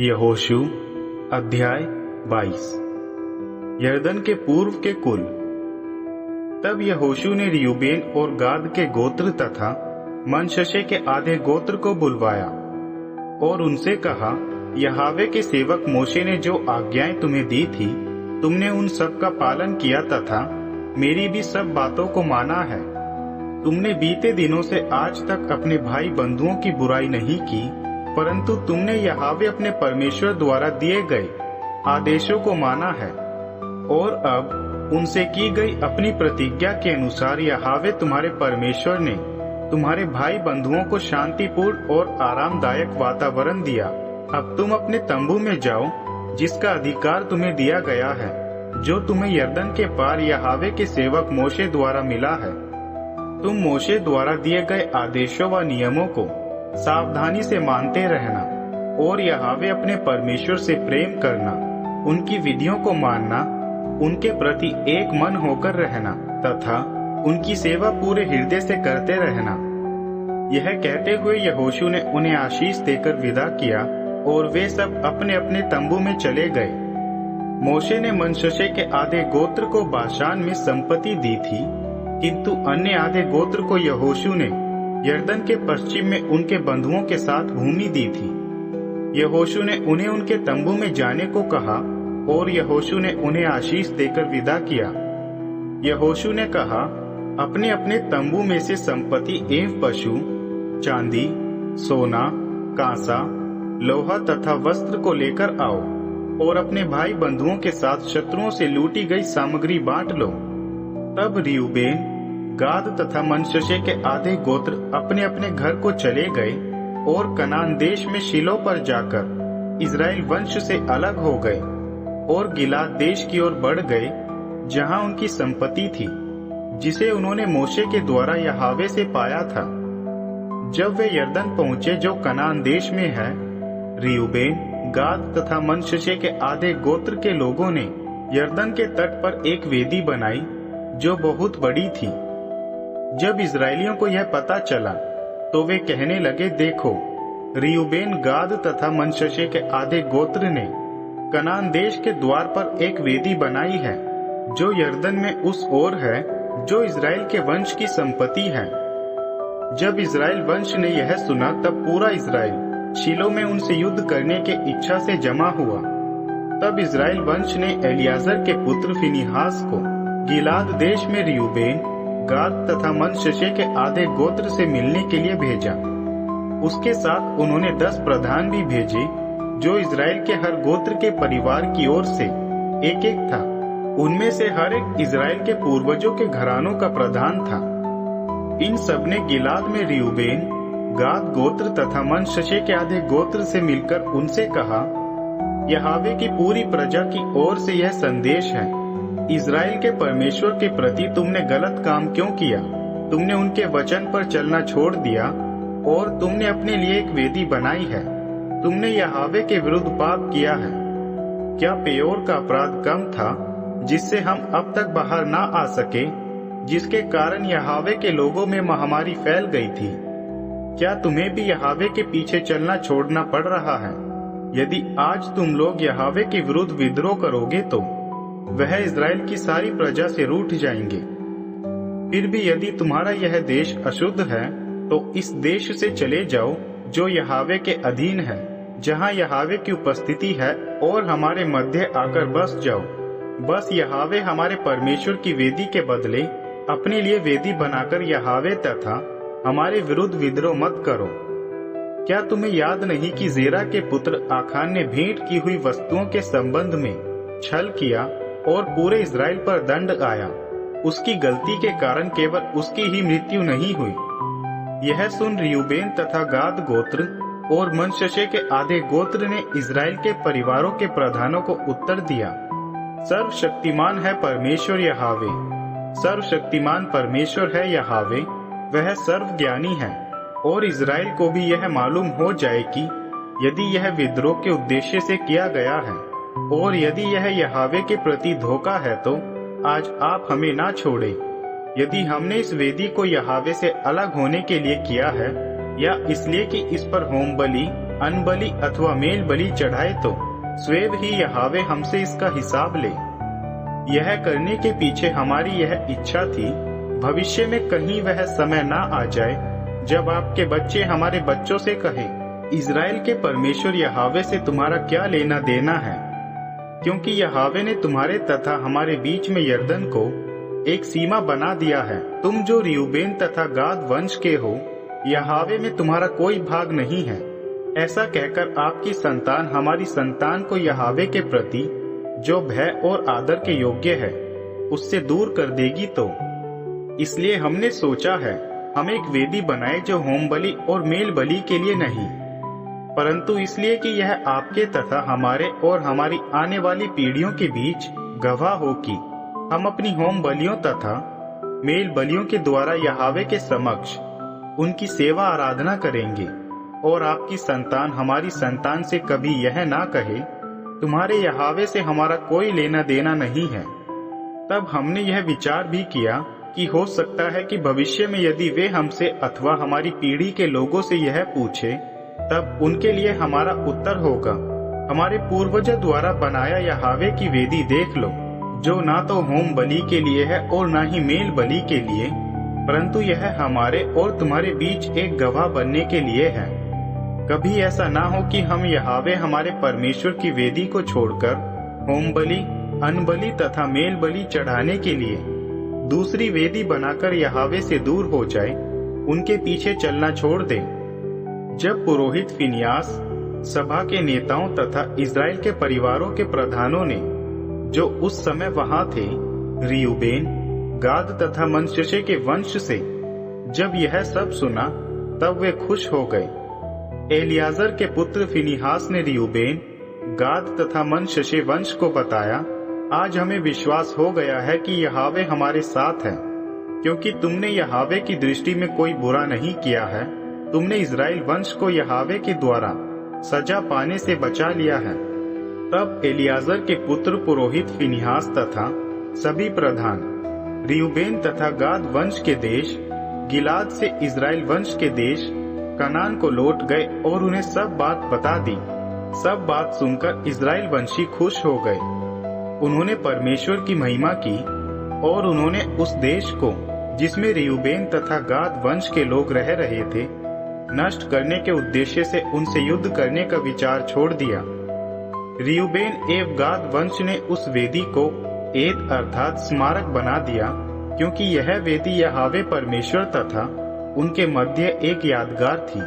यहोशू अध्याय 22। यरदन के पूर्व के कुल। तब यहोशू ने रियूबेन और गाद के गोत्र तथा मनश्शे के आधे गोत्र को बुलवाया और उनसे कहा, यहोवा के सेवक मोशे ने जो आज्ञाएं तुम्हें दी थी, तुमने उन सब का पालन किया तथा मेरी भी सब बातों को माना है। तुमने बीते दिनों से आज तक अपने भाई बंधुओं की बुराई नहीं की, परंतु तुमने यहोवा अपने परमेश्वर द्वारा दिए गए आदेशों को माना है। और अब उनसे की गई अपनी प्रतिज्ञा के अनुसार यहोवा तुम्हारे परमेश्वर ने तुम्हारे भाई बंधुओं को शांतिपूर्ण और आरामदायक वातावरण दिया। अब तुम अपने तंबू में जाओ, जिसका अधिकार तुम्हें दिया गया है, जो तुम्हें यरदन के पार यहोवा के सेवक मोशे द्वारा मिला है। तुम मोशे द्वारा दिए गए आदेशों व नियमों को सावधानी से मानते रहना और यहोवा अपने परमेश्वर से प्रेम करना, उनकी विधियों को मानना, उनके प्रति एक मन होकर रहना तथा उनकी सेवा पूरे हृदय से करते रहना। यह कहते हुए यहोशू ने उन्हें आशीष देकर विदा किया और वे सब अपने अपने तंबू में चले गए। मोशे ने मनश्शे के आधे गोत्र को बाशान में संपत्ति दी थी, किंतु अन्य आधे गोत्र को यहोशू ने यरदन के पश्चिम में उनके बंधुओं के साथ भूमि दी थी। यहोशू ने उन्हें उनके तंबू में जाने को कहा और यहोशू ने उन्हें आशीष देकर विदा किया। यहोशू ने कहा, अपने अपने तंबू में से संपत्ति एवं पशु, चांदी, सोना, कांसा, लोहा तथा वस्त्र को लेकर आओ और अपने भाई बंधुओं के साथ शत्रुओं से लूटी गई सामग्री बांट लो। तब रियूबेन, गाद तथा मनश्शे के आधे गोत्र अपने अपने घर को चले गए और कनान देश में शीलो पर जाकर इस्राएल वंश से अलग हो गए और गिलाद देश की ओर बढ़ गए, जहां उनकी संपत्ति थी, जिसे उन्होंने मोशे के द्वारा यहोवा से पाया था। जब वे यरदन पहुंचे जो कनान देश में है, रियूबेन, गाद तथा मनश्शे के आधे गोत्र के लोगों ने यरदन के तट पर एक वेदी बनाई जो बहुत बड़ी थी। जब इस्राएलियों को यह पता चला तो वे कहने लगे, देखो, रियूबेन, गाद तथा मनश्शे के आधे गोत्र ने कनान देश के द्वार पर एक वेदी बनाई है, जो यरदन में उस ओर है, जो इस्राएल के वंश की संपत्ति है। जब इस्राएल वंश ने यह सुना, तब पूरा इस्राएल शीलो में उनसे युद्ध करने के इच्छा से जमा हुआ। तब इस्राएल वंश ने एलियाजर के पुत्र फिनिहास को गिलाद देश में रियूबेन, गाद तथा मनश्शे के आधे गोत्र से मिलने के लिए भेजा। उसके साथ उन्होंने 10 प्रधान भी भेजे, जो इस्राएल के हर गोत्र के परिवार की ओर से एक एक था। उनमें से हर एक इस्राएल के पूर्वजों के घरानों का प्रधान था। इन सब ने गिलाद में रियूबेन, गाद गोत्र तथा मनश्शे के आधे गोत्र से मिलकर उनसे कहा, यहोवा की पूरी प्रजा की ओर से यह संदेश है, इस्राएल के परमेश्वर के प्रति तुमने गलत काम क्यों किया? तुमने उनके वचन पर चलना छोड़ दिया और तुमने अपने लिए एक वेदी बनाई है। तुमने यहोवा के विरुद्ध पाप किया है। क्या पेयोर का अपराध कम था, जिससे हम अब तक बाहर ना आ सके, जिसके कारण यहोवा के लोगों में महामारी फैल गई थी? क्या तुम्हें भी यहोवा के पीछे चलना छोड़ना पड़ रहा है? यदि आज तुम लोग यहोवा के विरुद्ध विद्रोह करोगे तो वह इस्राएल की सारी प्रजा से रूठ जाएंगे। फिर भी यदि तुम्हारा यह देश अशुद्ध है, तो इस देश से चले जाओ जो यहोवा के अधीन है, जहाँ यहोवा की उपस्थिति है, और हमारे मध्य आकर बस जाओ। बस यहोवा हमारे परमेश्वर की वेदी के बदले अपने लिए वेदी बनाकर यहोवा तथा हमारे विरुद्ध विद्रोह मत करो। क्या तुम्हें याद नहीं कि जेरा के पुत्र आखान ने भेंट की हुई वस्तुओं के संबंध में छल किया और पूरे इस्राएल पर दंड आया? उसकी गलती के कारण केवल उसकी ही मृत्यु नहीं हुई। यह सुन रियूबेन तथा गाद गोत्र और मनश्शे के आधे गोत्र ने इस्राएल के परिवारों के प्रधानों को उत्तर दिया, सर्वशक्तिमान है परमेश्वर यहोवा, सर्वशक्तिमान परमेश्वर है यहोवा, वह सर्वज्ञानी है। और इस्राएल को भी यह मालूम हो जाए कि यदि यह विद्रोह के उद्देश्य से किया गया है और यदि यह यहोवा के प्रति धोखा है, तो आज आप हमें ना छोड़े। यदि हमने इस वेदी को यहोवा से अलग होने के लिए किया है, या इसलिए कि इस पर होम बलि अनबलि अथवा मेल बलि चढ़ाए तो स्वयं ही यहोवा हमसे इसका हिसाब ले। यह करने के पीछे हमारी यह इच्छा थी, भविष्य में कहीं वह समय ना आ जाए जब आपके बच्चे हमारे बच्चों से कहें, इज़राइल के परमेश्वर यहोवा से तुम्हारा क्या लेना देना है, क्योंकि यहोवा ने तुम्हारे तथा हमारे बीच में यरदन को एक सीमा बना दिया है। तुम जो रूबेन तथा गाद वंश के हो, यहोवा में तुम्हारा कोई भाग नहीं है। ऐसा कहकर आपकी संतान हमारी संतान को यहोवा के प्रति जो भय और आदर के योग्य है उससे दूर कर देगी। तो इसलिए हमने सोचा है हम एक वेदी बनाए जो होम बलि और मेल बलि के लिए नहीं, परंतु इसलिए कि यह आपके तथा हमारे और हमारी आने वाली पीढ़ियों के बीच गवाह हो कि हम अपनी होम बलियों तथा मेल बलियों के द्वारा यहोवा के समक्ष उनकी सेवा आराधना करेंगे, और आपकी संतान हमारी संतान से कभी यह ना कहे, तुम्हारे यहोवा से हमारा कोई लेना देना नहीं है। तब हमने यह विचार भी किया कि हो सकता है कि भविष्य में यदि वे हमसे अथवा हमारी पीढ़ी के लोगों से यह पूछे, तब उनके लिए हमारा उत्तर होगा, हमारे पूर्वजों द्वारा बनाया यहोवा की वेदी देख लो, जो ना तो होम बलि के लिए है और ना ही मेल बलि के लिए, परंतु यह हमारे और तुम्हारे बीच एक गवाह बनने के लिए है। कभी ऐसा ना हो कि हम यहोवा हमारे परमेश्वर की वेदी को छोड़कर होम बलि, अनबलि तथा मेल बलि चढ़ाने के लिए दूसरी वेदी बनाकर यहोवा से दूर हो जाए, उनके पीछे चलना छोड़ दे। जब पुरोहित फिनियास सभा के नेताओं तथा इज़राइल के परिवारों के प्रधानों ने, जो उस समय वहां थे, रूबेन, गाद तथा मनश्शे के वंश से जब यह सब सुना, तब वे खुश हो गए। एलियाजर के पुत्र फिनिहास ने रूबेन, गाद तथा मनश्शे वंश को बताया, आज हमें विश्वास हो गया है कि यहोवा हमारे साथ है, क्योंकि तुमने यहोवा की दृष्टि में कोई बुरा नहीं किया है। तुमने इज़राइल वंश को यहोवा के द्वारा सजा पाने से बचा लिया है। तब एलियाजर के पुत्र पुरोहित फिनिहास तथा सभी प्रधान रूबेन तथा गाद वंश के देश, गिलाद से इज़राइल वंश के देश कनान को लौट गए और उन्हें सब बात बता दी। सब बात सुनकर इज़राइल वंशी खुश हो गए। उन्होंने परमेश्वर की महिमा की और उन्होंने उस देश को, जिसमें रूबेन तथा गाद वंश के लोग रह रहे थे, नष्ट करने के उद्देश्य से उनसे युद्ध करने का विचार छोड़ दिया। रूबेन एवं गाद वंश ने उस वेदी को एद अर्थात स्मारक बना दिया, क्योंकि यह वेदी यहोवा परमेश्वर तथा उनके मध्य एक यादगार थी।